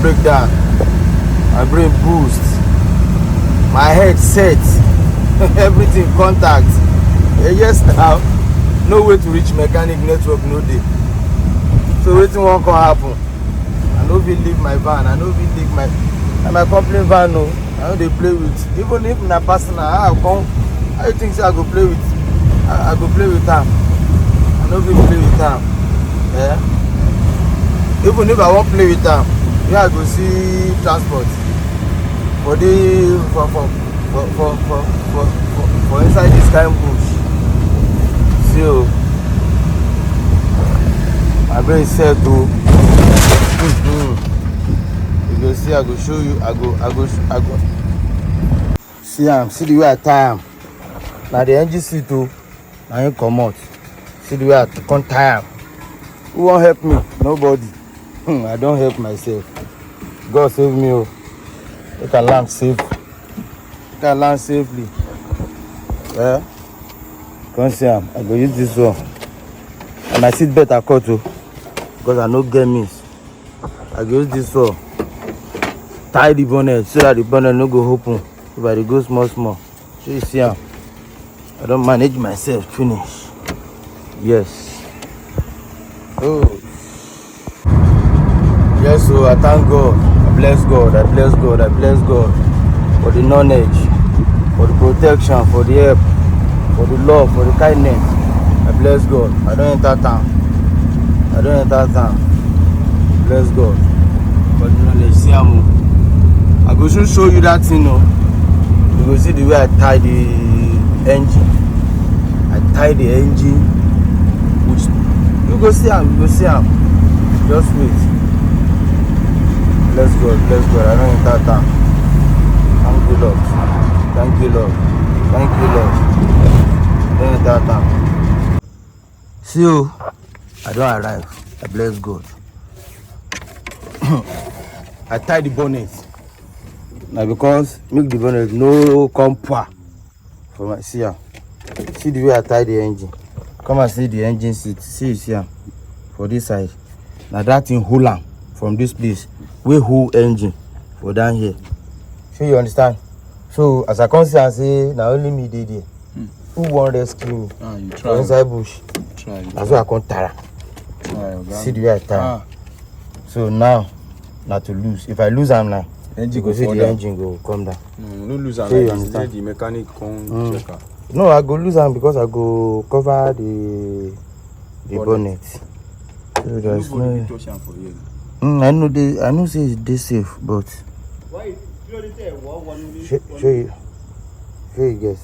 break down. My brain boost. My head set. Everything contact. Yes now. No way to reach mechanic network no day. So wetin wan come happen? I no fit leave my van. I no fit leave my company van. No, I no dey play with. Even if na personal, how you think say I go play with? I go play with am. I no fit play with am. Yeah. Even if I wan play with am, I go see transport for inside this kind bush. So my brain set to. You go see, I go show you. I go. See see the way I tie am. Now the engine seat too. Now you come out. See the way I can't tie am. Who won't help me? Nobody. I don't help myself. God save me. Oh. You can land safe. You can land safely. Yeah. Come see am. I go use this one. And my seat belt I cut too. Because I no get miss. I go use this one. Tie the bonnet so that the bonnet no go open. If I go small. So you see am. I don't manage myself. Finish. Yes. Oh. Yes, so I thank God. I bless God. I bless God. I bless God for the knowledge, for the protection, for the help, for the love, for the kindness. I bless God. I don't enter town. Bless God for the knowledge. See, I go soon show you that thing. No, you go see the way I tie the engine. I tie the engine. Which you go see am. Just wait. Bless God. I don't enter town. Thank you, Lord. I don't enter town. See you. I don't arrive. I bless God. I tie the bonnet. Now because make the bonnet no come pour for my see the way I tie the engine. Come and see the engine seat. See for this side. Now that thing hold am from this place. We hold engine for down here. So you understand? So as I come see and say now only me dey there. Who won't rescue me? You try. For inside bush. Try. That's why I can't tire. See the way I tire. So now to lose. If I lose am now, engine go see the engine go come down. No lose am. So you understand? The mechanic come check am. No, I go lose am because I go cover the bonnet. So there's no. I know say it's safe, but show you guys.